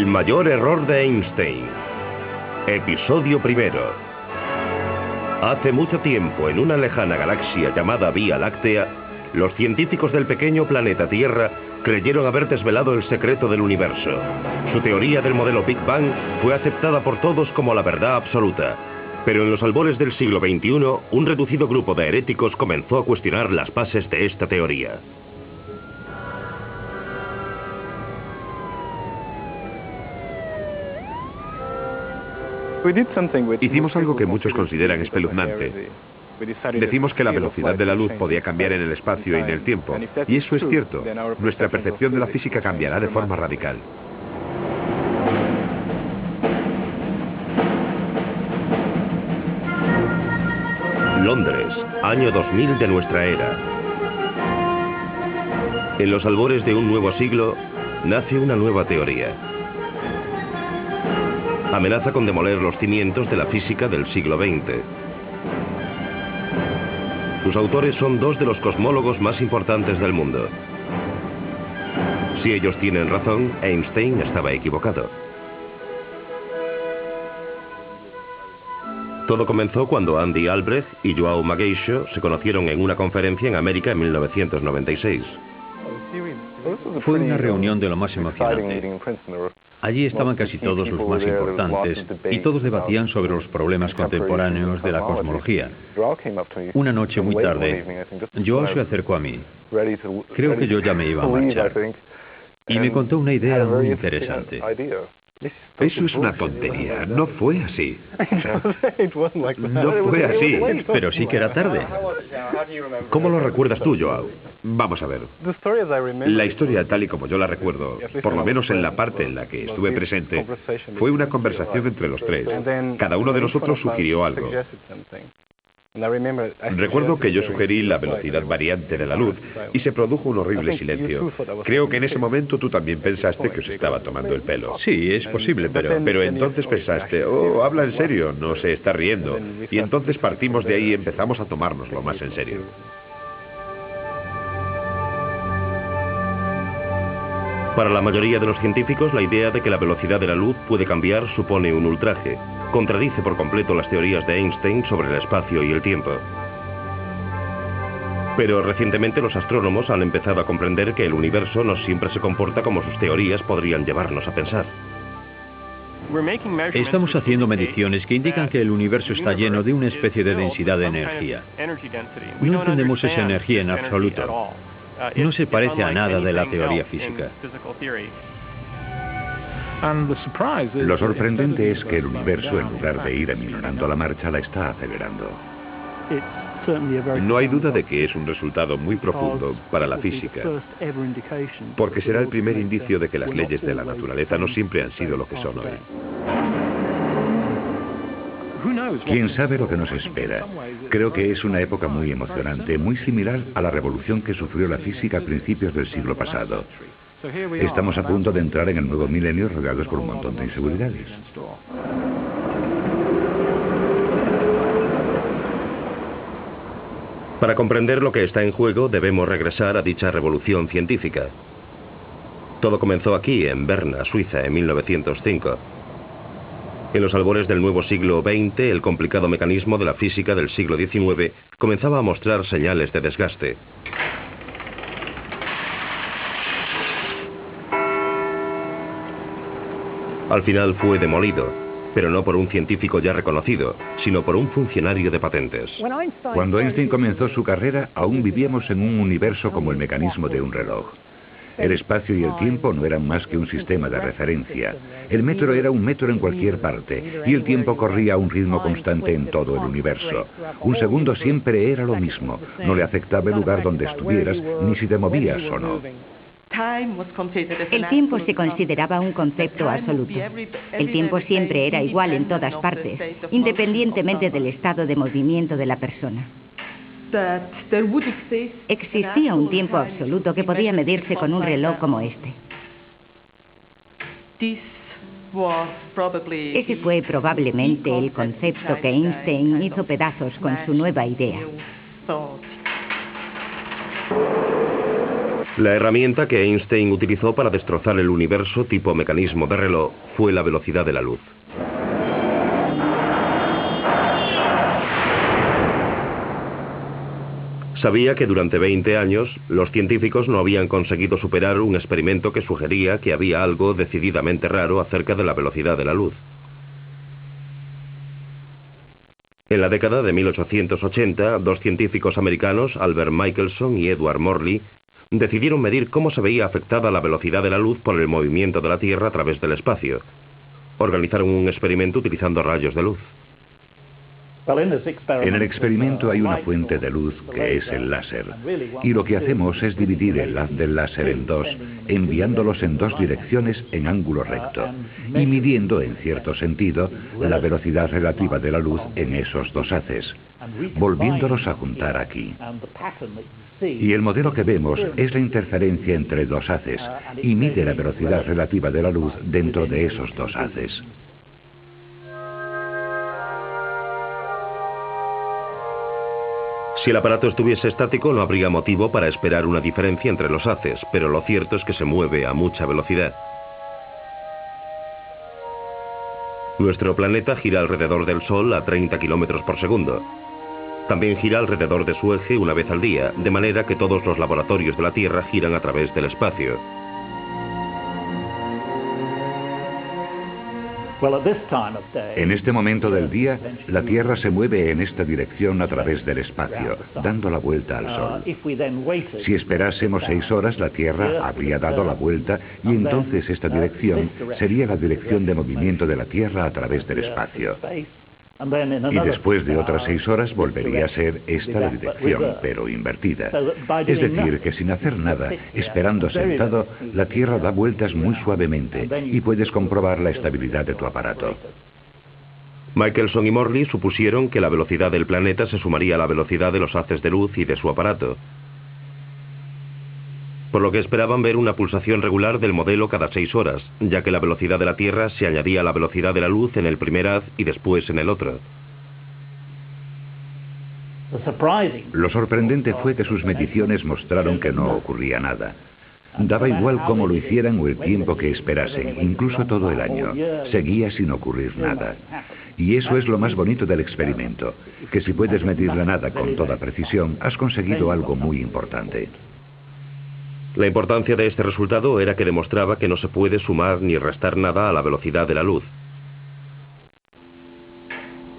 El mayor error de Einstein. Episodio primero. Hace mucho tiempo, en una lejana galaxia llamada Vía Láctea, los científicos del pequeño planeta Tierra creyeron haber desvelado el secreto del universo. Su teoría del modelo Big Bang fue aceptada por todos como la verdad absoluta. Pero en los albores del siglo XXI, un reducido grupo de heréticos comenzó a cuestionar las bases de esta teoría. Hicimos algo que muchos consideran espeluznante. Decimos que la velocidad de la luz podía cambiar en el espacio y en el tiempo. Y eso es cierto. Nuestra percepción de la física cambiará de forma radical. Londres, año 2000 de nuestra era. En los albores de un nuevo siglo, nace una nueva teoría. Amenaza con demoler los cimientos de la física del siglo XX. Sus autores son dos de los cosmólogos más importantes del mundo. Si ellos tienen razón, Einstein estaba equivocado. Todo comenzó cuando Andy Albrecht y João Magueixo se conocieron en una conferencia en América en 1996. Fue una reunión de lo más emocionante. Allí estaban casi todos los más importantes y todos debatían sobre los problemas contemporáneos de la cosmología. Una noche muy tarde, João se acercó a mí. Creo que yo ya me iba a marchar. Y me contó una idea muy interesante. Eso es una tontería. No fue así. No fue así. Pero sí que era tarde. ¿Cómo lo recuerdas tú, João? Vamos a ver. La historia, tal y como yo la recuerdo, por lo menos en la parte en la que estuve presente, fue una conversación entre los tres. Cada uno de nosotros sugirió algo. Recuerdo que yo sugerí la velocidad variante de la luz y se produjo un horrible silencio. Creo que en ese momento tú también pensaste que os estaba tomando el pelo. Sí, es posible, Pero entonces pensaste, oh, habla en serio, no se está riendo. Y entonces partimos de ahí y empezamos a tomárnoslo más en serio. Para la mayoría de los científicos, la idea de que la velocidad de la luz puede cambiar supone un ultraje. Contradice por completo las teorías de Einstein sobre el espacio y el tiempo. Pero recientemente los astrónomos han empezado a comprender que el universo no siempre se comporta como sus teorías podrían llevarnos a pensar. Estamos haciendo mediciones que indican que el universo está lleno de una especie de densidad de energía. No entendemos esa energía en absoluto. No se parece a nada de la teoría física. Lo sorprendente es que el universo, en lugar de ir aminorando a la marcha, la está acelerando. No hay duda de que es un resultado muy profundo para la física, porque será el primer indicio de que las leyes de la naturaleza no siempre han sido lo que son hoy. ¿Quién sabe lo que nos espera? Creo que es una época muy emocionante, muy similar a la revolución que sufrió la física a principios del siglo pasado. Estamos a punto de entrar en el nuevo milenio rodeados por un montón de inseguridades. Para comprender lo que está en juego, debemos regresar a dicha revolución científica. Todo comenzó aquí, en Berna, Suiza, en 1905. En los albores del nuevo siglo XX, el complicado mecanismo de la física del siglo XIX comenzaba a mostrar señales de desgaste. Al final fue demolido, pero no por un científico ya reconocido, sino por un funcionario de patentes. Cuando Einstein comenzó su carrera, aún vivíamos en un universo como el mecanismo de un reloj. El espacio y el tiempo no eran más que un sistema de referencia. El metro era un metro en cualquier parte, y el tiempo corría a un ritmo constante en todo el universo. Un segundo siempre era lo mismo. No le afectaba el lugar donde estuvieras, ni si te movías o no. El tiempo se consideraba un concepto absoluto. El tiempo siempre era igual en todas partes, independientemente del estado de movimiento de la persona. Existía un tiempo absoluto que podía medirse con un reloj como este. Ese fue probablemente el concepto que Einstein hizo pedazos con su nueva idea. La herramienta que Einstein utilizó para destrozar el universo tipo mecanismo de reloj fue la velocidad de la luz. Sabía que durante 20 años los científicos no habían conseguido superar un experimento que sugería que había algo decididamente raro acerca de la velocidad de la luz. En la década de 1880, dos científicos americanos, Albert Michelson y Edward Morley, decidieron medir cómo se veía afectada la velocidad de la luz por el movimiento de la Tierra a través del espacio. Organizaron un experimento utilizando rayos de luz. En el experimento hay una fuente de luz que es el láser, y lo que hacemos es dividir el haz del láser en dos, enviándolos en dos direcciones en ángulo recto, y midiendo, en cierto sentido, la velocidad relativa de la luz en esos dos haces, volviéndolos a juntar aquí. Y el modelo que vemos es la interferencia entre dos haces, y mide la velocidad relativa de la luz dentro de esos dos haces. Si el aparato estuviese estático, no habría motivo para esperar una diferencia entre los haces, pero lo cierto es que se mueve a mucha velocidad. Nuestro planeta gira alrededor del Sol a 30 kilómetros por segundo. También gira alrededor de su eje una vez al día, de manera que todos los laboratorios de la Tierra giran a través del espacio. En este momento del día, la Tierra se mueve en esta dirección a través del espacio, dando la vuelta al Sol. Si esperásemos 6 horas, la Tierra habría dado la vuelta y entonces esta dirección sería la dirección de movimiento de la Tierra a través del espacio. Y después de otras 6 horas volvería a ser esta la dirección, pero invertida. Es decir, que sin hacer nada, esperando sentado, la Tierra da vueltas muy suavemente y puedes comprobar la estabilidad de tu aparato. Michelson y Morley supusieron que la velocidad del planeta se sumaría a la velocidad de los haces de luz y de su aparato, por lo que esperaban ver una pulsación regular del modelo cada 6 horas, ya que la velocidad de la Tierra se añadía a la velocidad de la luz en el primer haz y después en el otro. Lo sorprendente fue que sus mediciones mostraron que no ocurría nada. Daba igual cómo lo hicieran o el tiempo que esperasen, incluso todo el año. Seguía sin ocurrir nada. Y eso es lo más bonito del experimento, que si puedes medir la nada con toda precisión, has conseguido algo muy importante. La importancia de este resultado era que demostraba que no se puede sumar ni restar nada a la velocidad de la luz.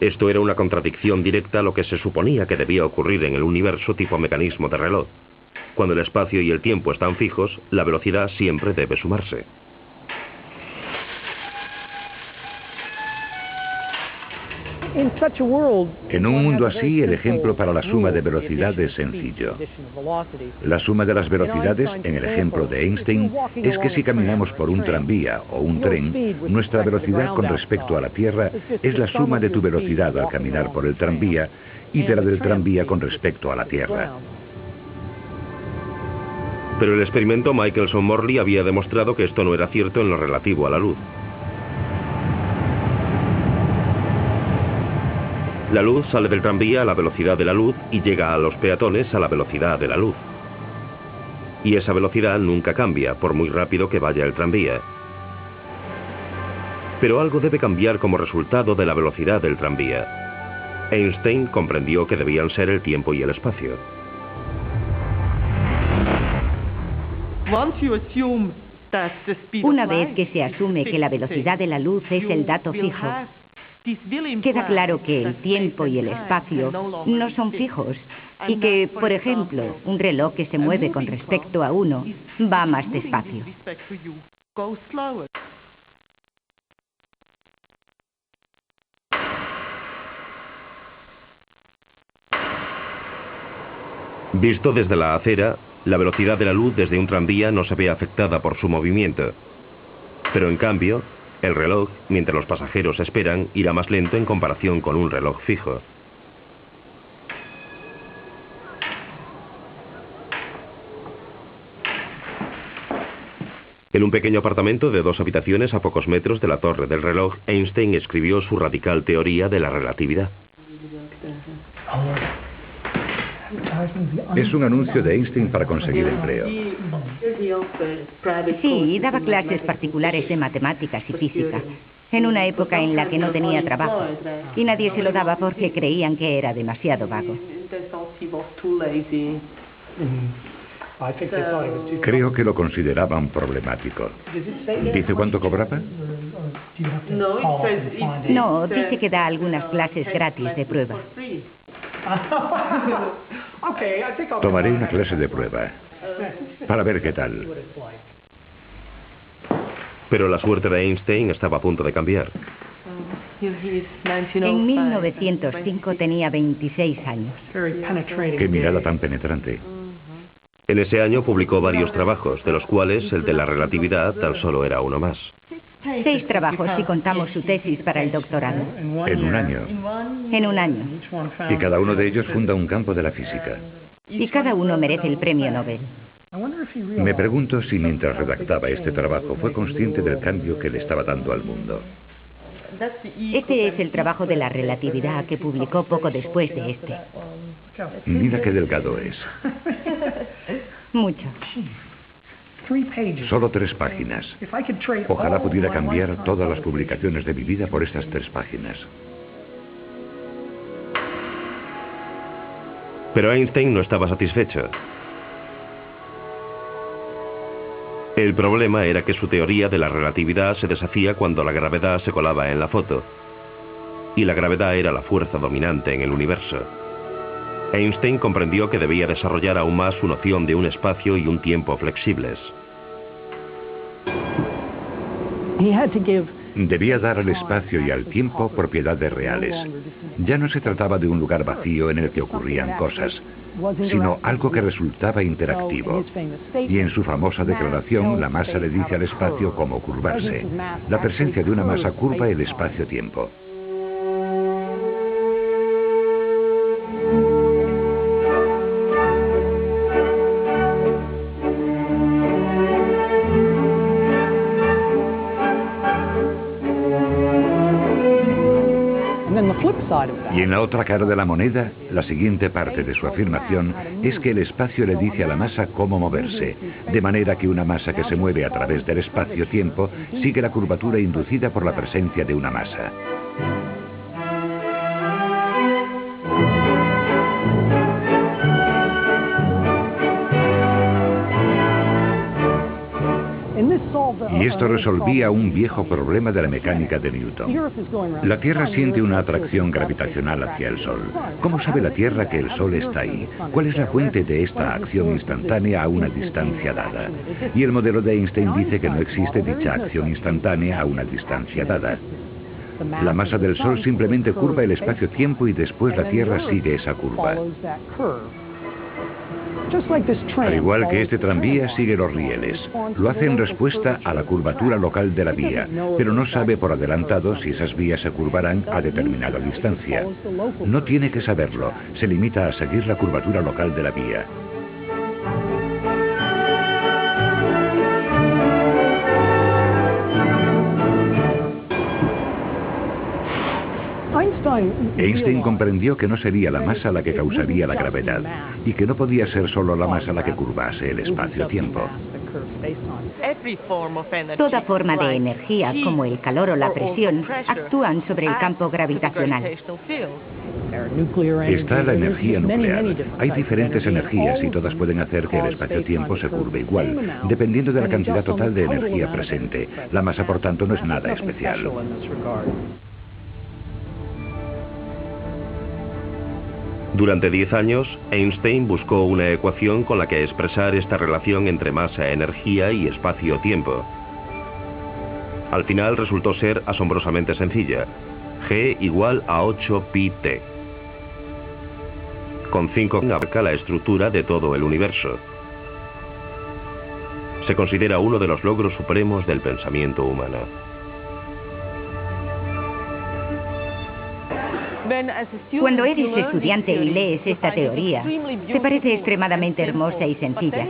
Esto era una contradicción directa a lo que se suponía que debía ocurrir en el universo tipo mecanismo de reloj. Cuando el espacio y el tiempo están fijos, la velocidad siempre debe sumarse. En un mundo así, el ejemplo para la suma de velocidad es sencillo. La suma de las velocidades, en el ejemplo de Einstein, es que si caminamos por un tranvía o un tren, nuestra velocidad con respecto a la Tierra es la suma de tu velocidad al caminar por el tranvía y de la del tranvía con respecto a la Tierra. Pero el experimento Michelson-Morley había demostrado que esto no era cierto en lo relativo a la luz. La luz sale del tranvía a la velocidad de la luz y llega a los peatones a la velocidad de la luz. Y esa velocidad nunca cambia, por muy rápido que vaya el tranvía. Pero algo debe cambiar como resultado de la velocidad del tranvía. Einstein comprendió que debían ser el tiempo y el espacio. Una vez que se asume que la velocidad de la luz es el dato fijo, queda claro que el tiempo y el espacio no son fijos y que, por ejemplo, un reloj que se mueve con respecto a uno va más despacio. Visto desde la acera, la velocidad de la luz desde un tranvía no se ve afectada por su movimiento. Pero en cambio, el reloj, mientras los pasajeros esperan, irá más lento en comparación con un reloj fijo. En un pequeño apartamento de 2 habitaciones a pocos metros de la torre del reloj, Einstein escribió su radical teoría de la relatividad. Es un anuncio de Einstein para conseguir empleo. Sí, daba clases particulares de matemáticas y física, en una época en la que no tenía trabajo, y nadie se lo daba porque creían que era demasiado vago. Creo que lo consideraban problemático. ¿Dice cuánto cobraba? No, dice que da algunas clases gratis de prueba. Tomaré una clase de prueba para ver qué tal. Pero la suerte de Einstein estaba a punto de cambiar. En 1905 tenía 26 años. Qué mirada tan penetrante. En ese año publicó varios trabajos, de los cuales el de la relatividad tan solo era uno más. 6 trabajos si contamos su tesis para el doctorado. En un año. En un año. Y cada uno de ellos funda un campo de la física. Y cada uno merece el premio Nobel. Me pregunto si mientras redactaba este trabajo fue consciente del cambio que le estaba dando al mundo. Este es el trabajo de la relatividad que publicó poco después de este. Mira qué delgado es. Mucho. Solo 3 páginas. Ojalá pudiera cambiar todas las publicaciones de mi vida por estas 3 páginas. Pero Einstein no estaba satisfecho. El problema era que su teoría de la relatividad se deshacía cuando la gravedad se colaba en la foto. Y la gravedad era la fuerza dominante en el universo. Einstein comprendió que debía desarrollar aún más su noción de un espacio y un tiempo flexibles. Debía dar al espacio y al tiempo propiedades reales. Ya no se trataba de un lugar vacío en el que ocurrían cosas, sino algo que resultaba interactivo. Y en su famosa declaración, la masa le dice al espacio cómo curvarse. La presencia de una masa curva el espacio-tiempo. Y en la otra cara de la moneda, la siguiente parte de su afirmación es que el espacio le dice a la masa cómo moverse, de manera que una masa que se mueve a través del espacio-tiempo sigue la curvatura inducida por la presencia de una masa. Y esto resolvía un viejo problema de la mecánica de Newton. La Tierra siente una atracción gravitacional hacia el Sol. ¿Cómo sabe la Tierra que el Sol está ahí? ¿Cuál es la fuente de esta acción instantánea a una distancia dada? Y el modelo de Einstein dice que no existe dicha acción instantánea a una distancia dada. La masa del Sol simplemente curva el espacio-tiempo y después la Tierra sigue esa curva. Al igual que este tranvía sigue los rieles. Lo hace en respuesta a la curvatura local de la vía, pero no sabe por adelantado si esas vías se curvarán a determinada distancia. No tiene que saberlo, se limita a seguir la curvatura local de la vía. Einstein comprendió que no sería la masa la que causaría la gravedad y que no podía ser solo la masa la que curvase el espacio-tiempo. Toda forma de energía, como el calor o la presión, actúan sobre el campo gravitacional. Está la energía nuclear. Hay diferentes energías y todas pueden hacer que el espacio-tiempo se curve igual, dependiendo de la cantidad total de energía presente. La masa, por tanto, no es nada especial. Durante 10 años, Einstein buscó una ecuación con la que expresar esta relación entre masa-energía y espacio-tiempo. Al final resultó ser asombrosamente sencilla. G igual a 8πt. Con 5 abarca la estructura de todo el universo. Se considera uno de los logros supremos del pensamiento humano. Cuando eres estudiante y lees esta teoría, te parece extremadamente hermosa y sencilla.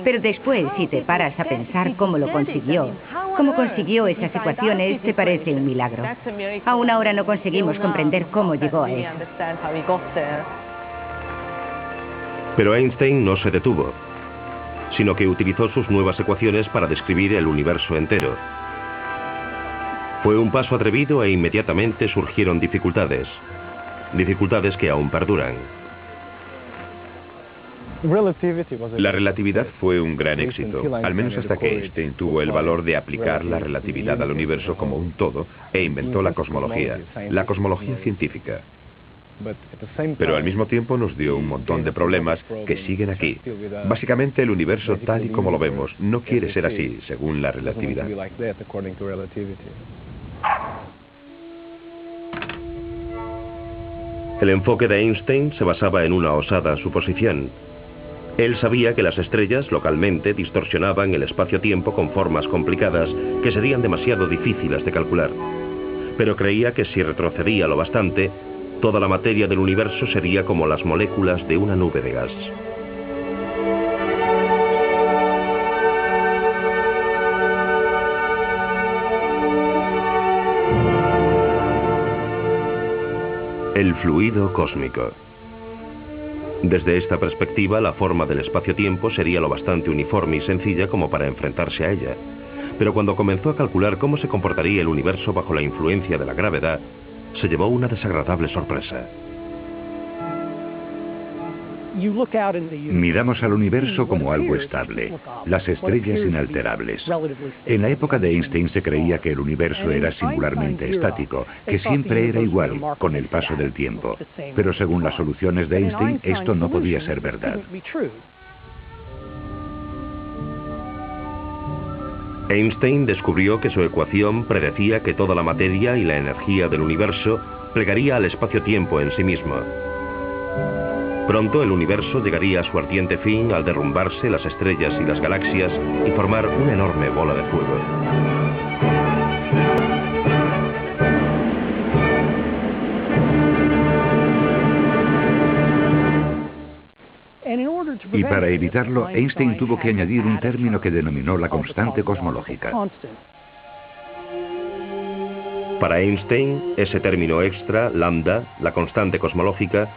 Pero después, si te paras a pensar cómo lo consiguió, cómo consiguió esas ecuaciones, te parece un milagro. Aún ahora no conseguimos comprender cómo llegó a eso. Pero Einstein no se detuvo. sino que utilizó sus nuevas ecuaciones para describir el universo entero. Fue un paso atrevido e inmediatamente surgieron dificultades que aún perduran. La relatividad fue un gran éxito, al menos hasta que Einstein tuvo el valor de aplicar la relatividad al universo como un todo e inventó la cosmología científica. Pero al mismo tiempo nos dio un montón de problemas que siguen aquí. Básicamente el universo tal y como lo vemos no quiere ser así, según la relatividad. El enfoque de Einstein se basaba en una osada suposición. Él sabía que las estrellas localmente distorsionaban el espacio-tiempo con formas complicadas que serían demasiado difíciles de calcular. Pero creía que si retrocedía lo bastante, toda la materia del universo sería como las moléculas de una nube de gas. El fluido cósmico. Desde esta perspectiva, la forma del espacio-tiempo sería lo bastante uniforme y sencilla como para enfrentarse a ella. Pero cuando comenzó a calcular cómo se comportaría el universo bajo la influencia de la gravedad, se llevó una desagradable sorpresa. Miramos al universo como algo estable, las estrellas inalterables. En la época de Einstein se creía que el universo era singularmente estático, que siempre era igual con el paso del tiempo. Pero según las soluciones de Einstein, esto no podía ser verdad. Einstein descubrió que su ecuación predecía que toda la materia y la energía del universo plegaría al espacio-tiempo en sí mismo. Pronto el universo llegaría a su ardiente fin al derrumbarse las estrellas y las galaxias y formar una enorme bola de fuego. Y para evitarlo, Einstein tuvo que añadir un término que denominó la constante cosmológica. Para Einstein, ese término extra, lambda, la constante cosmológica,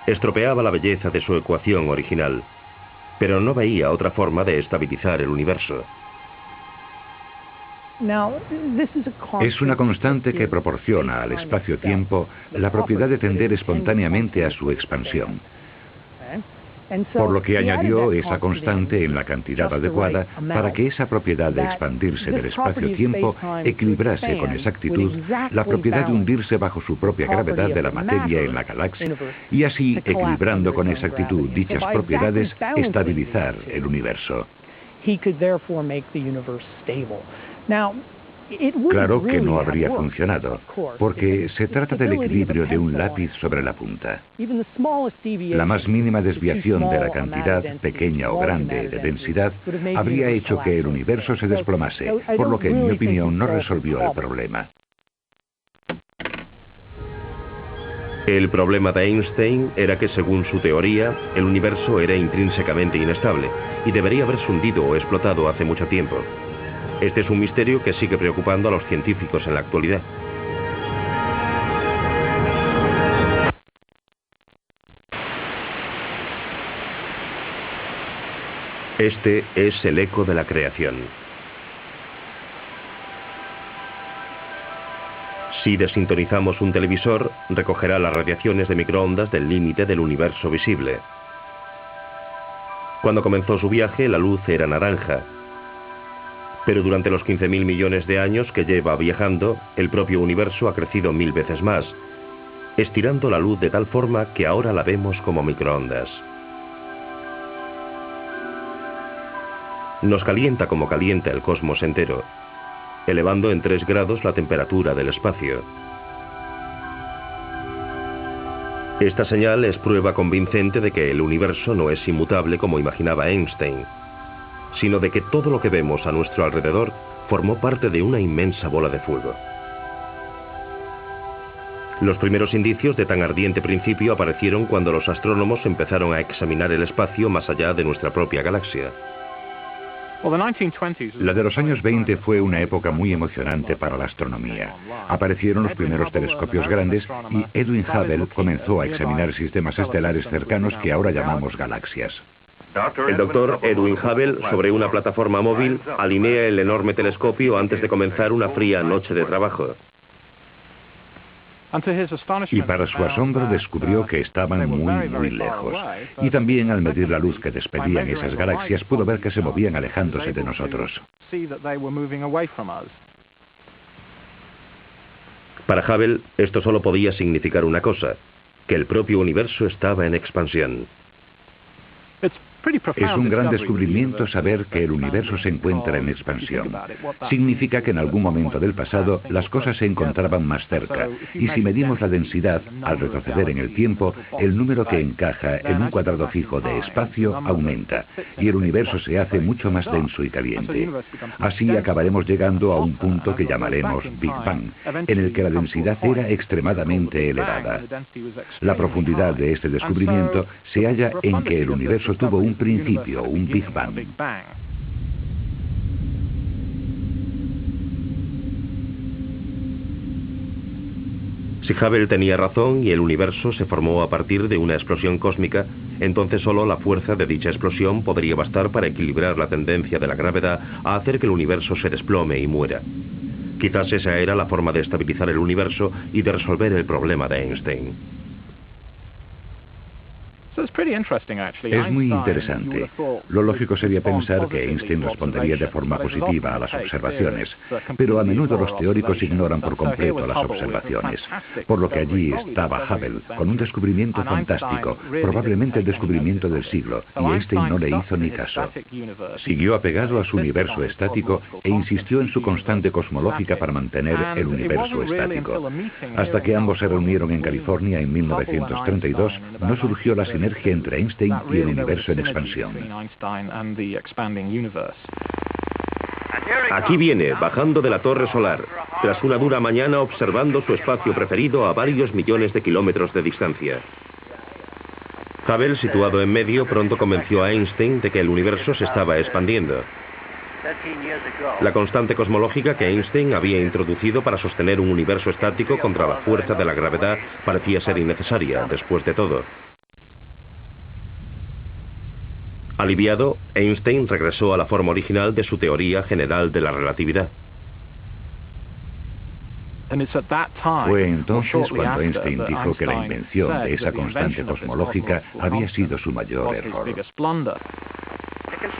estropeaba la belleza de su ecuación original, pero no veía otra forma de estabilizar el universo. Es una constante que proporciona al espacio-tiempo la propiedad de tender espontáneamente a su expansión. Por lo que añadió esa constante en la cantidad adecuada para que esa propiedad de expandirse del espacio-tiempo equilibrase con exactitud la propiedad de hundirse bajo su propia gravedad de la materia en la galaxia, y así, equilibrando con exactitud dichas propiedades, estabilizar el universo. Claro que no habría funcionado, porque se trata del equilibrio de un lápiz sobre la punta. La más mínima desviación de la cantidad, pequeña o grande, de densidad, habría hecho que el universo se desplomase, por lo que, en mi opinión, no resolvió el problema. El problema de Einstein era que, según su teoría, el universo era intrínsecamente inestable y debería haberse hundido o explotado hace mucho tiempo. Este es un misterio que sigue preocupando a los científicos en la actualidad. Este es el eco de la creación. Si desintonizamos un televisor, recogerá las radiaciones de microondas del límite del universo visible. Cuando comenzó su viaje, la luz era naranja. Pero durante los 15.000 millones de años que lleva viajando, el propio universo ha crecido 1000 veces más, estirando la luz de tal forma que ahora la vemos como microondas. Nos calienta como calienta el cosmos entero, elevando en 3 grados la temperatura del espacio. Esta señal es prueba convincente de que el universo no es inmutable como imaginaba Einstein, sino de que todo lo que vemos a nuestro alrededor formó parte de una inmensa bola de fuego. Los primeros indicios de tan ardiente principio aparecieron cuando los astrónomos empezaron a examinar el espacio más allá de nuestra propia galaxia. La de los años 20 fue una época muy emocionante para la astronomía. Aparecieron los primeros telescopios grandes y Edwin Hubble comenzó a examinar sistemas estelares cercanos que ahora llamamos galaxias. El doctor Edwin Hubble, sobre una plataforma móvil, alinea el enorme telescopio antes de comenzar una fría noche de trabajo. Y para su asombro descubrió que estaban muy lejos. Y también al medir la luz que despedían esas galaxias pudo ver que se movían alejándose de nosotros. Para Hubble, esto solo podía significar una cosa, que el propio universo estaba en expansión. Es un gran descubrimiento saber que el universo se encuentra en expansión. Significa que en algún momento del pasado las cosas se encontraban más cerca, y si medimos la densidad, al retroceder en el tiempo, el número que encaja en un cuadrado fijo de espacio aumenta, y el universo se hace mucho más denso y caliente. Así acabaremos llegando a un punto que llamaremos Big Bang, en el que la densidad era extremadamente elevada. La profundidad de este descubrimiento se halla en que el universo tuvo un principio, un Big Bang. Si Hubble tenía razón y el universo se formó a partir de una explosión cósmica, entonces solo la fuerza de dicha explosión podría bastar para equilibrar la tendencia de la gravedad a hacer que el universo se desplome y muera. Quizás esa era la forma de estabilizar el universo y de resolver el problema de Einstein. Es muy interesante. Lo lógico sería pensar que Einstein respondería de forma positiva a las observaciones, pero a menudo los teóricos ignoran por completo las observaciones, por lo que allí estaba Hubble, con un descubrimiento fantástico, probablemente el descubrimiento del siglo, y Einstein no le hizo ni caso. Siguió apegado a su universo estático e insistió en su constante cosmológica para mantener el universo estático. Hasta que ambos se reunieron en California en 1932, no surgió la sinergia entre Einstein y el universo en expansión. Aquí viene, bajando de la torre solar, tras una dura mañana observando su espacio preferido a varios millones de kilómetros de distancia. Hubble, situado en medio, pronto convenció a Einstein de que el universo se estaba expandiendo. La constante cosmológica que Einstein había introducido para sostener un universo estático contra la fuerza de la gravedad parecía ser innecesaria, después de todo. Aliviado, Einstein regresó a la forma original de su teoría general de la relatividad. Fue entonces cuando Einstein dijo que la invención de esa constante cosmológica había sido su mayor error.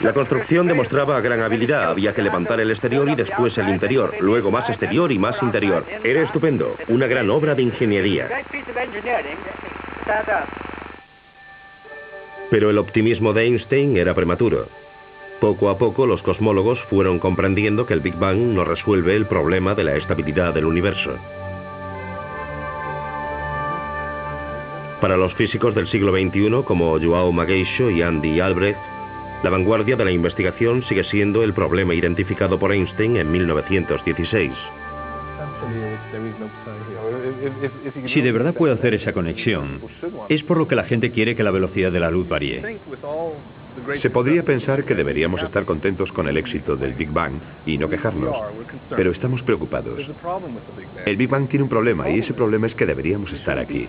La construcción demostraba gran habilidad. Había que levantar el exterior y después el interior, luego más exterior y más interior. Era estupendo, una gran obra de ingeniería. Pero el optimismo de Einstein era prematuro. Poco a poco los cosmólogos fueron comprendiendo que el Big Bang no resuelve el problema de la estabilidad del universo. Para los físicos del siglo XXI como João Magueixo y Andy Albrecht, la vanguardia de la investigación sigue siendo el problema identificado por Einstein en 1916. Si de verdad puede hacer esa conexión, es por lo que la gente quiere que la velocidad de la luz varíe. Se podría pensar que deberíamos estar contentos con el éxito del Big Bang y no quejarnos, pero estamos preocupados. El Big Bang tiene un problema y ese problema es que deberíamos estar aquí.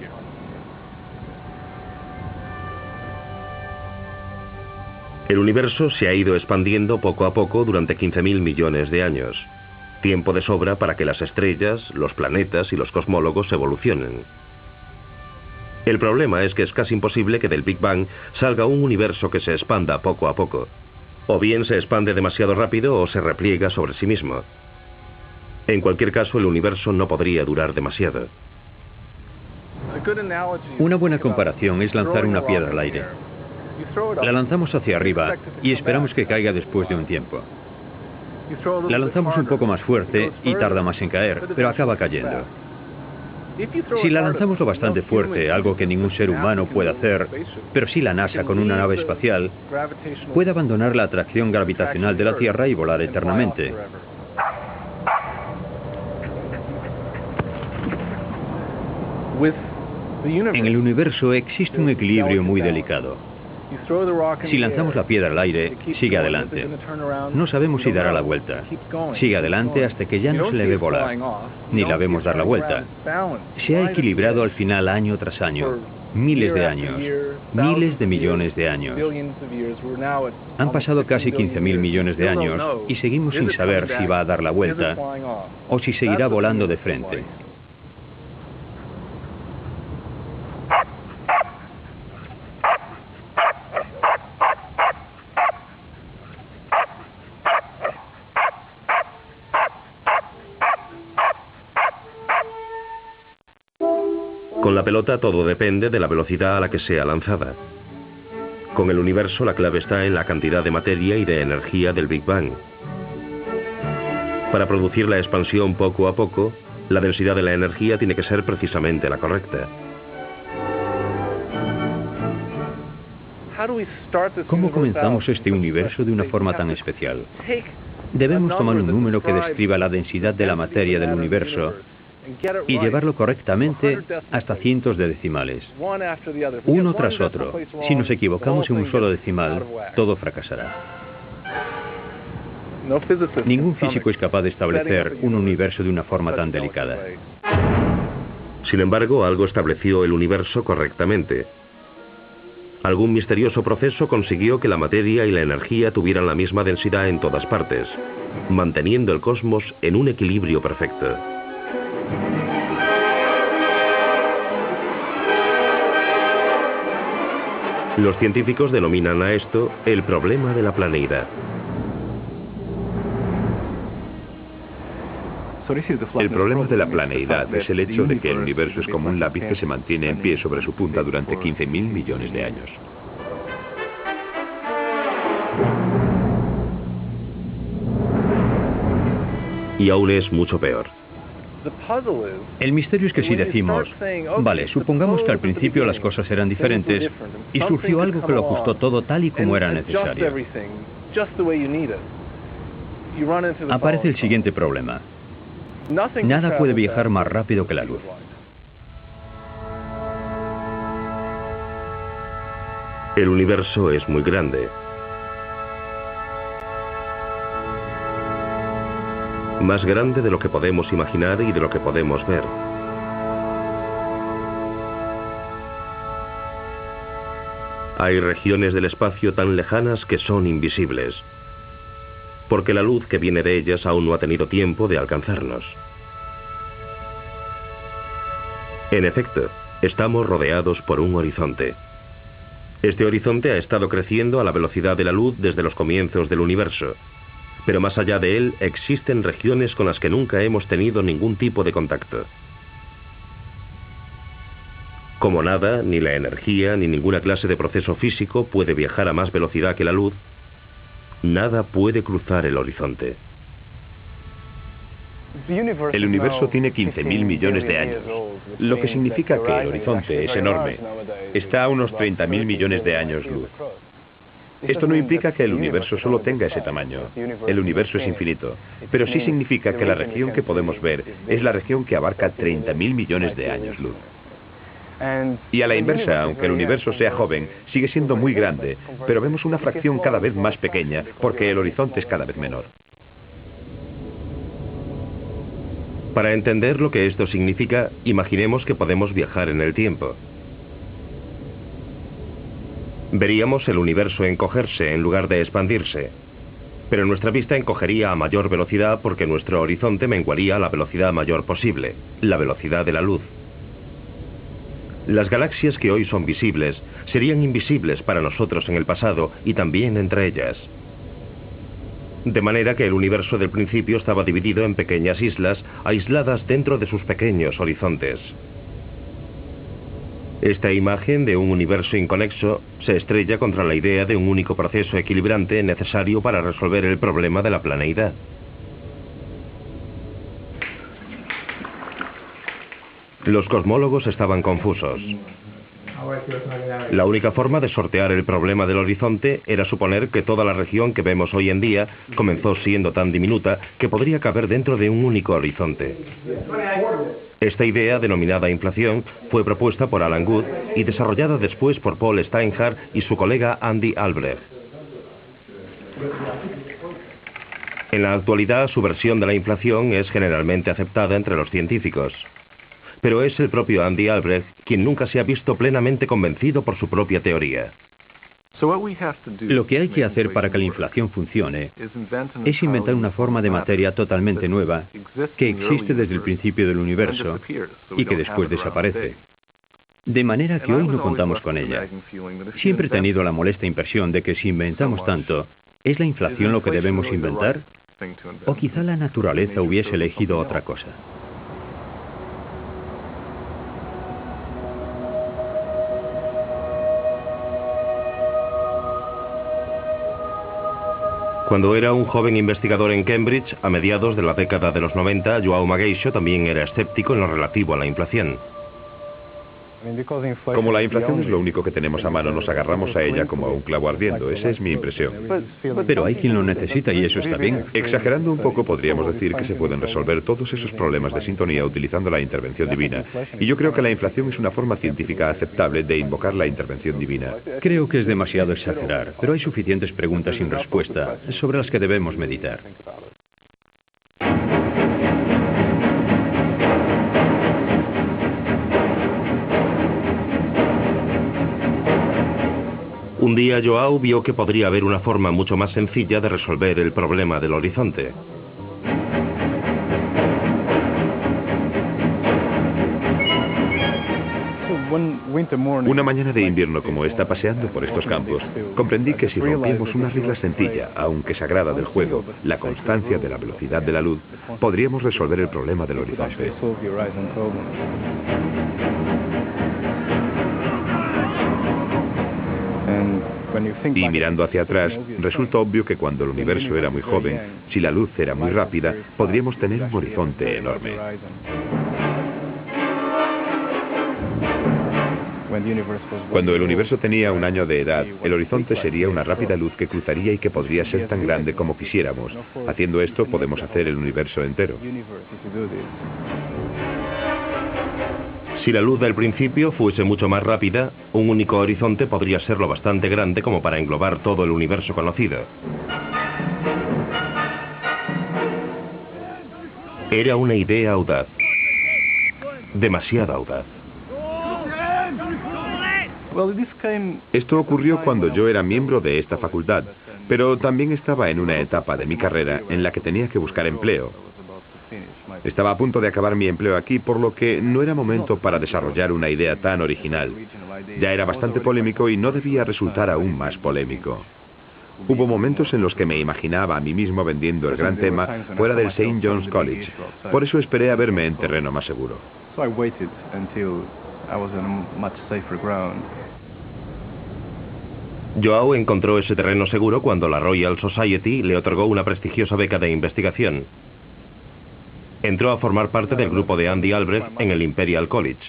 El universo se ha ido expandiendo poco a poco durante 15.000 millones de años. Tiempo de sobra para que las estrellas, los planetas y los cosmólogos evolucionen. El problema es que es casi imposible que del Big Bang salga un universo que se expanda poco a poco. O bien se expande demasiado rápido o se repliega sobre sí mismo. En cualquier caso, el universo no podría durar demasiado. Una buena comparación es lanzar una piedra al aire. La lanzamos hacia arriba y esperamos que caiga después de un tiempo. La lanzamos un poco más fuerte y tarda más en caer, pero acaba cayendo. Si la lanzamos lo bastante fuerte, algo que ningún ser humano puede hacer, pero sí la NASA con una nave espacial, puede abandonar la atracción gravitacional de la Tierra y volar eternamente. En el universo existe un equilibrio muy delicado. Si lanzamos la piedra al aire, sigue adelante. No sabemos si dará la vuelta. Sigue adelante hasta que ya no se le ve volar, ni la vemos dar la vuelta. Se ha equilibrado al final año tras año, miles de años, miles de millones de años. Han pasado casi 15.000 millones de años y seguimos sin saber si va a dar la vuelta o si seguirá volando de frente. Con la pelota todo depende de la velocidad a la que sea lanzada. Con el universo la clave está en la cantidad de materia y de energía del Big Bang. Para producir la expansión poco a poco, la densidad de la energía tiene que ser precisamente la correcta. ¿Cómo comenzamos este universo de una forma tan especial? Debemos tomar un número que describa la densidad de la materia del universo y llevarlo correctamente hasta cientos de decimales, uno tras otro. Si nos equivocamos en un solo decimal, todo fracasará. Ningún físico es capaz de establecer un universo de una forma tan delicada. Sin embargo, algo estableció el universo correctamente. Algún misterioso proceso consiguió que la materia y la energía tuvieran la misma densidad en todas partes, manteniendo el cosmos en un equilibrio perfecto. Los científicos denominan a esto el problema de la planeidad. El problema de la planeidad es el hecho de que el universo es como un lápiz que se mantiene en pie sobre su punta durante 15.000 millones de años. Y aún es mucho peor. El misterio es que si decimos, vale, supongamos que al principio las cosas eran diferentes y surgió algo que lo ajustó todo tal y como era necesario, aparece el siguiente problema. Nada puede viajar más rápido que la luz. El universo es muy grande. Más grande de lo que podemos imaginar y de lo que podemos ver. Hay regiones del espacio tan lejanas que son invisibles, porque la luz que viene de ellas aún no ha tenido tiempo de alcanzarnos. En efecto, estamos rodeados por un horizonte. Este horizonte ha estado creciendo a la velocidad de la luz desde los comienzos del universo. Pero más allá de él existen regiones con las que nunca hemos tenido ningún tipo de contacto. Como nada, ni la energía, ni ninguna clase de proceso físico puede viajar a más velocidad que la luz, nada puede cruzar el horizonte. El universo tiene 15.000 millones de años, lo que significa que el horizonte es enorme. Está a unos 30.000 millones de años luz. Esto no implica que el universo solo tenga ese tamaño. El universo es infinito, pero sí significa que la región que podemos ver es la región que abarca 30.000 millones de años luz. Y a la inversa, aunque el universo sea joven, sigue siendo muy grande, pero vemos una fracción cada vez más pequeña porque el horizonte es cada vez menor. Para entender lo que esto significa, imaginemos que podemos viajar en el tiempo. Veríamos el universo encogerse en lugar de expandirse, pero nuestra vista encogería a mayor velocidad porque nuestro horizonte menguaría a la velocidad mayor posible, la velocidad de la luz. Las galaxias que hoy son visibles serían invisibles para nosotros en el pasado y también entre ellas. De manera que el universo del principio estaba dividido en pequeñas islas aisladas dentro de sus pequeños horizontes. Esta imagen de un universo inconexo se estrella contra la idea de un único proceso equilibrante necesario para resolver el problema de la planeidad. Los cosmólogos estaban confusos. La única forma de sortear el problema del horizonte era suponer que toda la región que vemos hoy en día comenzó siendo tan diminuta que podría caber dentro de un único horizonte. Esta idea, denominada inflación, fue propuesta por Alan Guth y desarrollada después por Paul Steinhardt y su colega Andy Albrecht. En la actualidad, su versión de la inflación es generalmente aceptada entre los científicos. Pero es el propio Andy Albrecht quien nunca se ha visto plenamente convencido por su propia teoría. Lo que hay que hacer para que la inflación funcione es inventar una forma de materia totalmente nueva que existe desde el principio del universo y que después desaparece. De manera que hoy no contamos con ella. Siempre he tenido la molesta impresión de que si inventamos tanto, ¿es la inflación lo que debemos inventar? ¿O quizá la naturaleza hubiese elegido otra cosa? Cuando era un joven investigador en Cambridge, a mediados de la década de los 90, João Magueixo también era escéptico en lo relativo a la inflación. Como la inflación es lo único que tenemos a mano, nos agarramos a ella como a un clavo ardiendo. Esa es mi impresión. Pero hay quien lo necesita y eso está bien. Exagerando un poco, podríamos decir que se pueden resolver todos esos problemas de sintonía utilizando la intervención divina. Y yo creo que la inflación es una forma científica aceptable de invocar la intervención divina. Creo que es demasiado exagerar, pero hay suficientes preguntas sin respuesta sobre las que debemos meditar. Un día João vio que podría haber una forma mucho más sencilla de resolver el problema del horizonte. Una mañana de invierno como esta, paseando por estos campos, comprendí que si rompíamos una regla sencilla, aunque sagrada del juego, la constancia de la velocidad de la luz, podríamos resolver el problema del horizonte. Y mirando hacia atrás, resulta obvio que cuando el universo era muy joven, si la luz era muy rápida, podríamos tener un horizonte enorme. Cuando el universo tenía 1 año de edad, el horizonte sería una rápida luz que cruzaría y que podría ser tan grande como quisiéramos. Haciendo esto, podemos hacer el universo entero. Si la luz del principio fuese mucho más rápida, un único horizonte podría ser lo bastante grande como para englobar todo el universo conocido. Era una idea audaz. Demasiado audaz. Esto ocurrió cuando yo era miembro de esta facultad, pero también estaba en una etapa de mi carrera en la que tenía que buscar empleo. Estaba a punto de acabar mi empleo aquí, por lo que no era momento para desarrollar una idea tan original. Ya era bastante polémico y no debía resultar aún más polémico. Hubo momentos en los que me imaginaba a mí mismo vendiendo el gran tema fuera del St. John's College. Por eso esperé a verme en terreno más seguro. João encontró ese terreno seguro cuando la Royal Society le otorgó una prestigiosa beca de investigación. Entró a formar parte del grupo de Andy Albrecht en el Imperial College.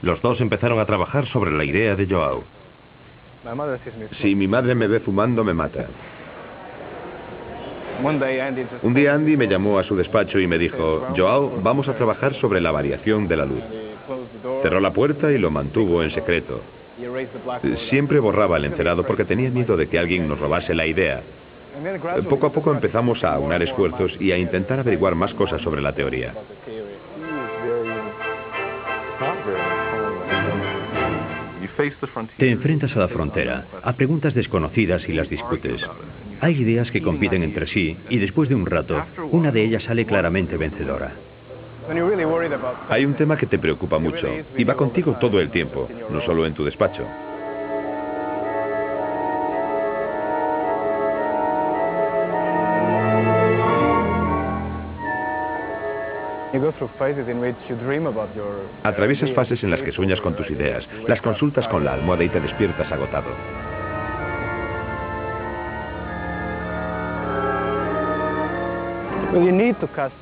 Los dos empezaron a trabajar sobre la idea de João. Si mi madre me ve fumando, me mata. Un día Andy me llamó a su despacho y me dijo: João, vamos a trabajar sobre la variación de la luz. Cerró la puerta y lo mantuvo en secreto. Siempre borraba el encerado porque tenía miedo de que alguien nos robase la idea. Poco a poco empezamos a aunar esfuerzos y a intentar averiguar más cosas sobre la teoría. Te enfrentas a la frontera, a preguntas desconocidas y las discutes. Hay ideas que compiten entre sí y después de un rato, una de ellas sale claramente vencedora. Hay un tema que te preocupa mucho y va contigo todo el tiempo, no solo en tu despacho. Atraviesas fases en las que sueñas con tus ideas, las consultas con la almohada y te despiertas agotado.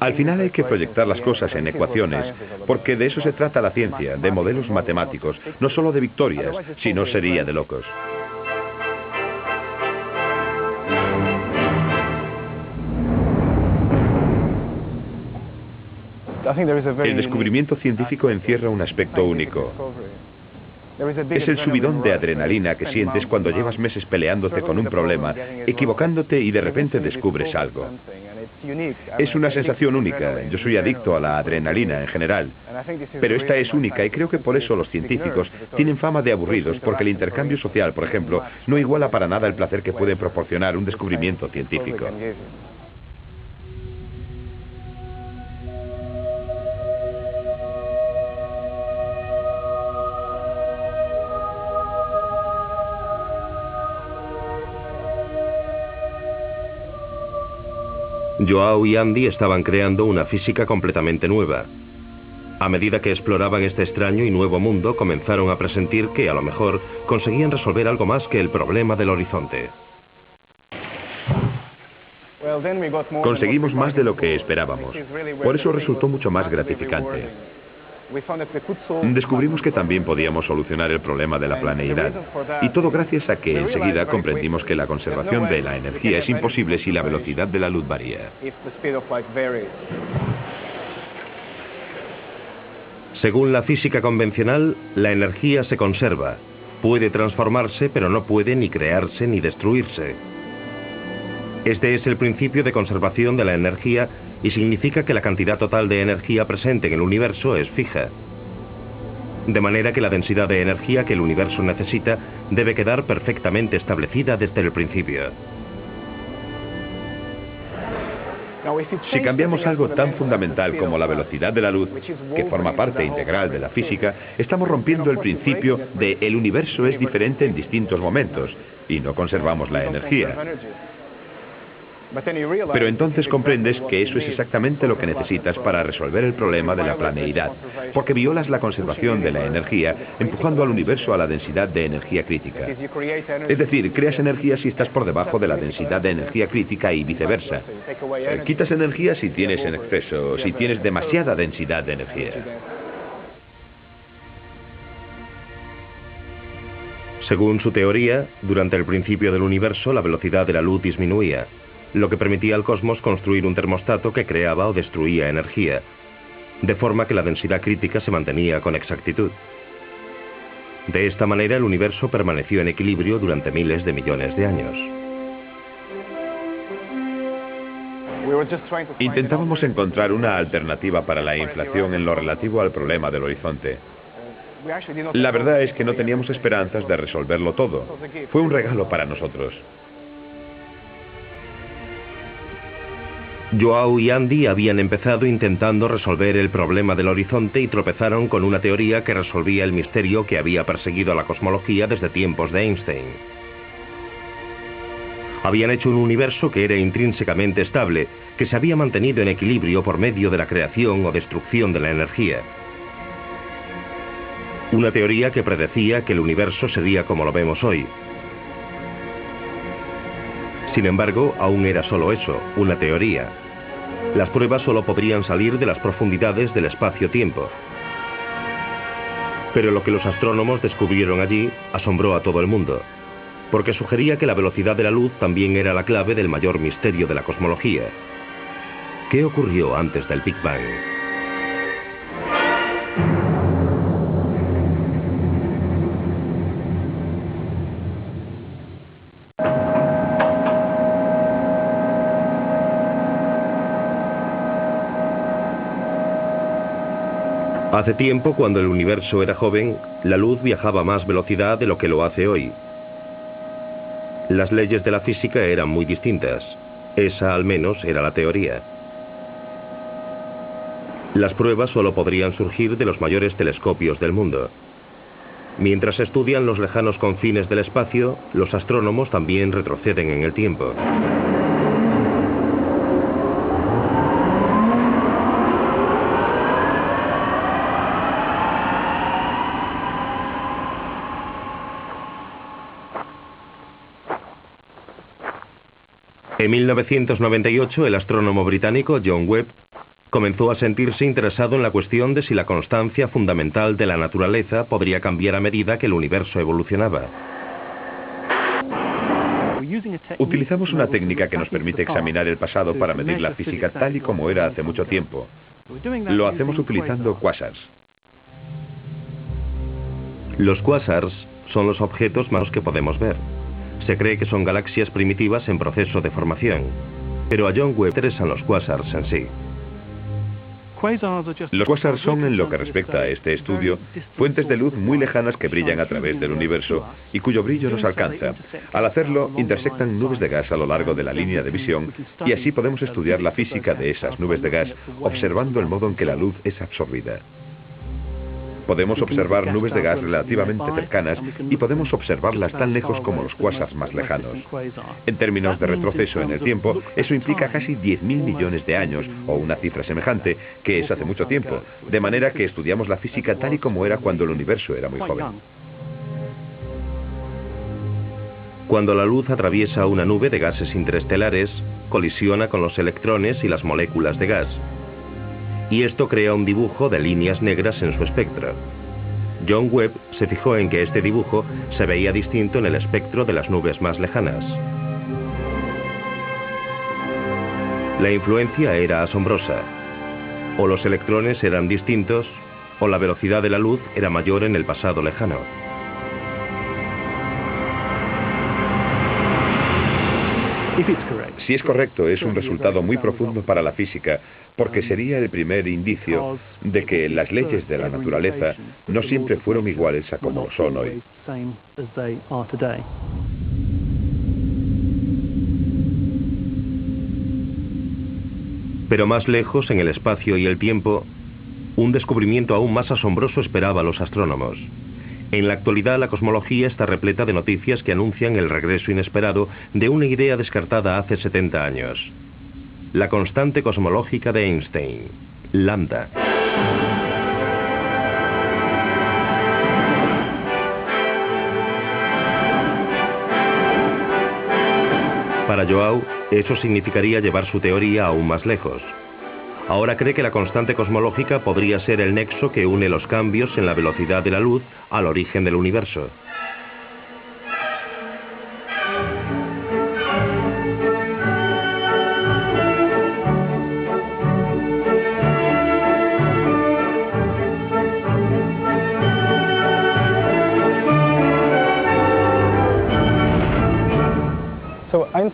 Al final hay que proyectar las cosas en ecuaciones, porque de eso se trata la ciencia, de modelos matemáticos, no solo de victorias, si no sería de locos. El descubrimiento científico encierra un aspecto único. Es el subidón de adrenalina que sientes cuando llevas meses peleándote con un problema, equivocándote y de repente descubres algo. Es una sensación única. Yo soy adicto a la adrenalina en general. Pero esta es única y creo que por eso los científicos tienen fama de aburridos, porque el intercambio social, por ejemplo, no iguala para nada el placer que puede proporcionar un descubrimiento científico. Joao y Andy estaban creando una física completamente nueva. A medida que exploraban este extraño y nuevo mundo, comenzaron a presentir que a lo mejor conseguían resolver algo más que el problema del horizonte. Conseguimos más de lo que esperábamos. Por eso resultó mucho más gratificante. Descubrimos que también podíamos solucionar el problema de la planeidad. Y todo gracias a que enseguida comprendimos que la conservación de la energía es imposible si la velocidad de la luz varía. Según la física convencional, la energía se conserva. Puede transformarse, pero no puede ni crearse ni destruirse. Este es el principio de conservación de la energía y significa que la cantidad total de energía presente en el universo es fija. De manera que la densidad de energía que el universo necesita debe quedar perfectamente establecida desde el principio. Si cambiamos algo tan fundamental como la velocidad de la luz, que forma parte integral de la física, estamos rompiendo el principio de el universo es diferente en distintos momentos y no conservamos la energía. Pero entonces comprendes que eso es exactamente lo que necesitas para resolver el problema de la planeidad, porque violas la conservación de la energía, empujando al universo a la densidad de energía crítica. Es decir, creas energía si estás por debajo de la densidad de energía crítica y viceversa. Quitas energía si tienes en exceso, si tienes demasiada densidad de energía. Según su teoría, durante el principio del universo la velocidad de la luz disminuía, lo que permitía al cosmos construir un termostato que creaba o destruía energía, de forma que la densidad crítica se mantenía con exactitud. De esta manera el universo permaneció en equilibrio durante miles de millones de años. Intentábamos encontrar una alternativa para la inflación en lo relativo al problema del horizonte. La verdad es que no teníamos esperanzas de resolverlo todo. Fue un regalo para nosotros. Joao y Andy habían empezado intentando resolver el problema del horizonte y tropezaron con una teoría que resolvía el misterio que había perseguido a la cosmología desde tiempos de Einstein. Habían hecho un universo que era intrínsecamente estable, que se había mantenido en equilibrio por medio de la creación o destrucción de la energía. Una teoría que predecía que el universo sería como lo vemos hoy. Sin embargo, aún era solo eso, una teoría. Las pruebas solo podrían salir de las profundidades del espacio-tiempo. Pero lo que los astrónomos descubrieron allí asombró a todo el mundo, porque sugería que la velocidad de la luz también era la clave del mayor misterio de la cosmología. ¿Qué ocurrió antes del Big Bang? Hace tiempo, cuando el universo era joven, la luz viajaba a más velocidad de lo que lo hace hoy. Las leyes de la física eran muy distintas. Esa, al menos, era la teoría. Las pruebas solo podrían surgir de los mayores telescopios del mundo. Mientras estudian los lejanos confines del espacio, los astrónomos también retroceden en el tiempo. En 1998, el astrónomo británico John Webb comenzó a sentirse interesado en la cuestión de si la constancia fundamental de la naturaleza podría cambiar a medida que el universo evolucionaba. Utilizamos una técnica que nos permite examinar el pasado para medir la física tal y como era hace mucho tiempo. Lo hacemos utilizando quasars. Los quasars son los objetos más que podemos ver. Se cree que son galaxias primitivas en proceso de formación. Pero a John Webb interesan los quasars en sí. Los quasars son, en lo que respecta a este estudio, fuentes de luz muy lejanas que brillan a través del universo y cuyo brillo nos alcanza. Al hacerlo, intersectan nubes de gas a lo largo de la línea de visión y así podemos estudiar la física de esas nubes de gas observando el modo en que la luz es absorbida. Podemos observar nubes de gas relativamente cercanas y podemos observarlas tan lejos como los quasars más lejanos. En términos de retroceso en el tiempo, eso implica casi 10.000 millones de años, o una cifra semejante, que es hace mucho tiempo, de manera que estudiamos la física tal y como era cuando el universo era muy joven. Cuando la luz atraviesa una nube de gases interestelares, colisiona con los electrones y las moléculas de gas. Y esto crea un dibujo de líneas negras en su espectro. John Webb se fijó en que este dibujo se veía distinto en el espectro de las nubes más lejanas. La influencia era asombrosa. O los electrones eran distintos, o la velocidad de la luz era mayor en el pasado lejano. Si es correcto, es un resultado muy profundo para la física, porque sería el primer indicio de que las leyes de la naturaleza no siempre fueron iguales a como lo son hoy. Pero más lejos, en el espacio y el tiempo, un descubrimiento aún más asombroso esperaba a los astrónomos. En la actualidad, la cosmología está repleta de noticias que anuncian el regreso inesperado de una idea descartada hace 70 años. La constante cosmológica de Einstein, lambda. Para João, eso significaría llevar su teoría aún más lejos. Ahora cree que la constante cosmológica podría ser el nexo que une los cambios en la velocidad de la luz al origen del universo.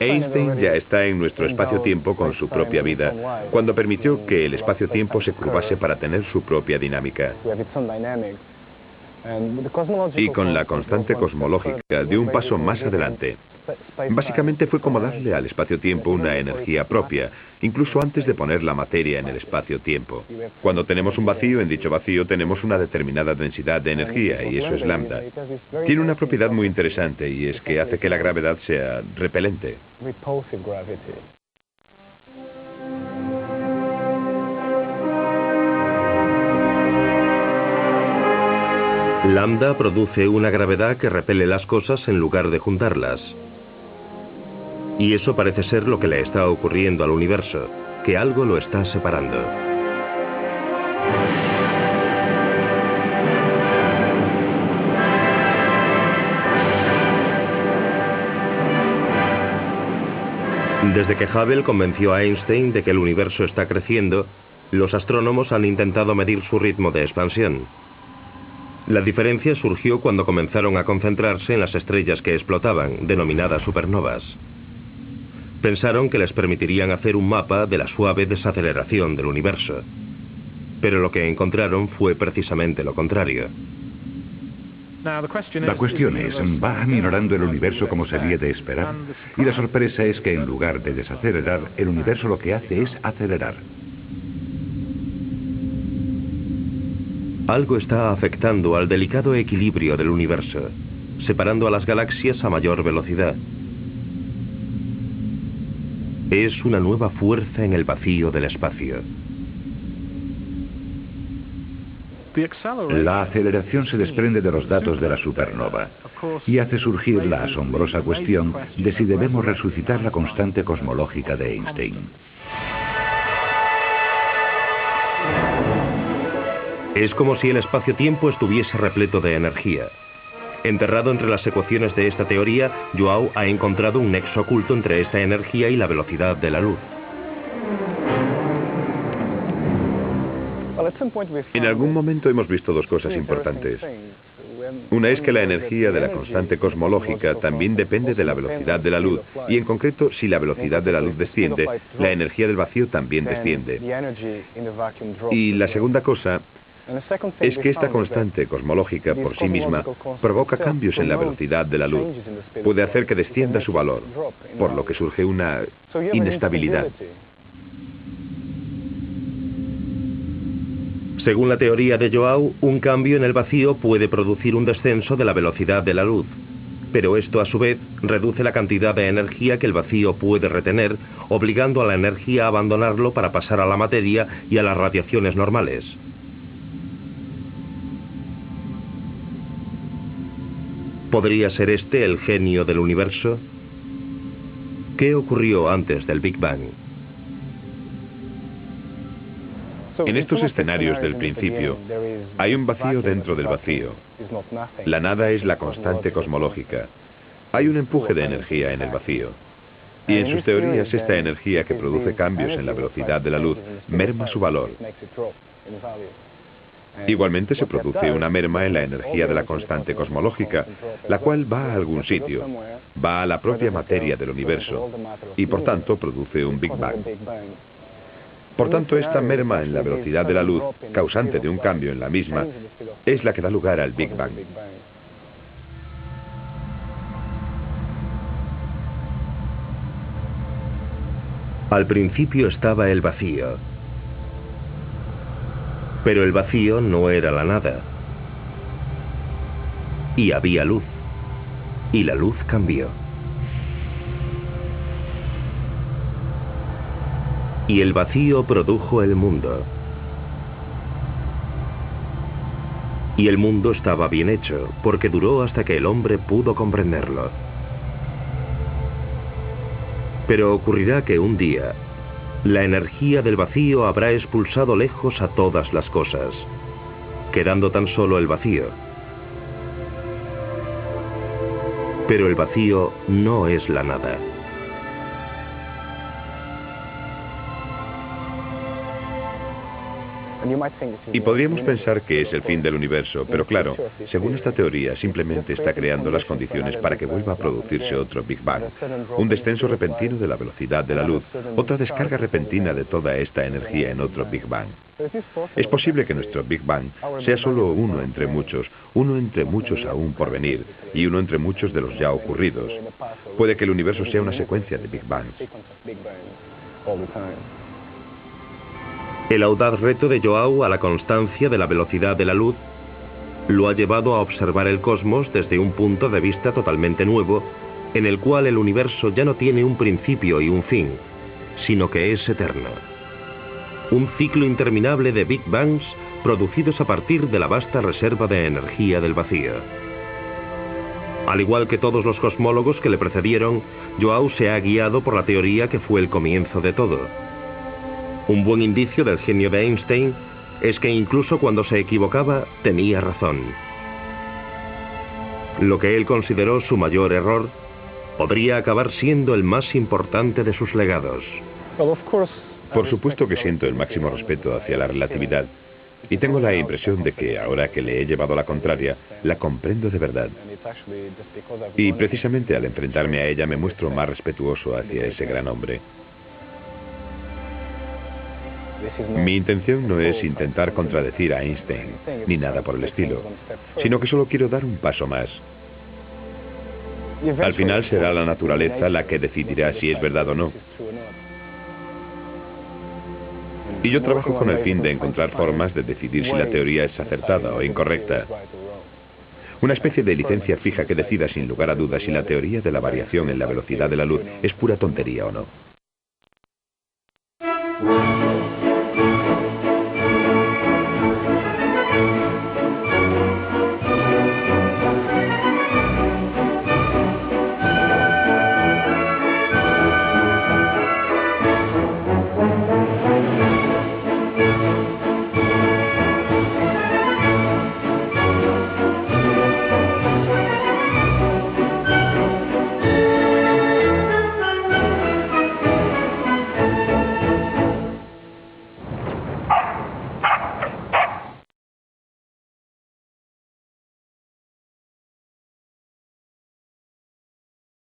Einstein ya está en nuestro espacio-tiempo con su propia vida, cuando permitió que el espacio-tiempo se curvase para tener su propia dinámica. Y con la constante cosmológica dio un paso más adelante. Básicamente fue como darle al espacio-tiempo una energía propia, incluso antes de poner la materia en el espacio-tiempo. Cuando tenemos un vacío, en dicho vacío tenemos una determinada densidad de energía, y eso es lambda. Tiene una propiedad muy interesante, y es que hace que la gravedad sea repelente. Lambda produce una gravedad que repele las cosas en lugar de juntarlas. Y eso parece ser lo que le está ocurriendo al universo, que algo lo está separando. Desde que Hubble convenció a Einstein de que el universo está creciendo, los astrónomos han intentado medir su ritmo de expansión. La diferencia surgió cuando comenzaron a concentrarse en las estrellas que explotaban, denominadas supernovas. Pensaron que les permitirían hacer un mapa de la suave desaceleración del universo. Pero lo que encontraron fue precisamente lo contrario. La cuestión es, ¿va aminorando el universo como sería de esperar? Y la sorpresa es que en lugar de desacelerar, el universo lo que hace es acelerar. Algo está afectando al delicado equilibrio del universo, separando a las galaxias a mayor velocidad. Es una nueva fuerza en el vacío del espacio. La aceleración se desprende de los datos de la supernova y hace surgir la asombrosa cuestión de si debemos resucitar la constante cosmológica de Einstein. Es como si el espacio-tiempo estuviese repleto de energía. Enterrado entre las ecuaciones de esta teoría, João ha encontrado un nexo oculto entre esta energía y la velocidad de la luz. En algún momento hemos visto dos cosas importantes. Una es que la energía de la constante cosmológica también depende de la velocidad de la luz, y en concreto, si la velocidad de la luz desciende, la energía del vacío también desciende. Y la segunda cosa es que esta constante cosmológica por sí misma provoca cambios en la velocidad de la luz. Puede hacer que descienda su valor, por lo que surge una inestabilidad. Según la teoría de Joao, un cambio en el vacío puede producir un descenso de la velocidad de la luz. Pero esto a su vez reduce la cantidad de energía que el vacío puede retener, obligando a la energía a abandonarlo para pasar a la materia y a las radiaciones normales. ¿Podría ser este el genio del universo? ¿Qué ocurrió antes del Big Bang? En estos escenarios del principio, hay un vacío dentro del vacío. La nada es la constante cosmológica. Hay un empuje de energía en el vacío. Y en sus teorías, esta energía que produce cambios en la velocidad de la luz merma su valor. Igualmente se produce una merma en la energía de la constante cosmológica, la cual va a algún sitio, va a la propia materia del universo, y por tanto produce un Big Bang. Por tanto, esta merma en la velocidad de la luz, causante de un cambio en la misma, es la que da lugar al Big Bang. Al principio estaba el vacío. Pero el vacío no era la nada. Y había luz. Y la luz cambió. Y el vacío produjo el mundo. Y el mundo estaba bien hecho, porque duró hasta que el hombre pudo comprenderlo. Pero ocurrirá que un día, la energía del vacío habrá expulsado lejos a todas las cosas, quedando tan solo el vacío. Pero el vacío no es la nada. Y podríamos pensar que es el fin del universo, pero claro, según esta teoría, simplemente está creando las condiciones para que vuelva a producirse otro Big Bang. Un descenso repentino de la velocidad de la luz, otra descarga repentina de toda esta energía en otro Big Bang. Es posible que nuestro Big Bang sea solo uno entre muchos aún por venir, y uno entre muchos de los ya ocurridos. Puede que el universo sea una secuencia de Big Bangs. El audaz reto de Joao a la constancia de la velocidad de la luz lo ha llevado a observar el cosmos desde un punto de vista totalmente nuevo, en el cual el universo ya no tiene un principio y un fin, sino que es eterno. Un ciclo interminable de Big Bangs producidos a partir de la vasta reserva de energía del vacío. Al igual que todos los cosmólogos que le precedieron, Joao se ha guiado por la teoría que fue el comienzo de todo. Un buen indicio del genio de Einstein es que incluso cuando se equivocaba, tenía razón. Lo que él consideró su mayor error podría acabar siendo el más importante de sus legados. Por supuesto que siento el máximo respeto hacia la relatividad, y tengo la impresión de que ahora que le he llevado la contraria, la comprendo de verdad. Y precisamente al enfrentarme a ella me muestro más respetuoso hacia ese gran hombre. Mi intención no es intentar contradecir a Einstein, ni nada por el estilo, sino que solo quiero dar un paso más. Al final será la naturaleza la que decidirá si es verdad o no. Y yo trabajo con el fin de encontrar formas de decidir si la teoría es acertada o incorrecta. Una especie de licencia fija que decida sin lugar a dudas si la teoría de la variación en la velocidad de la luz es pura tontería o no.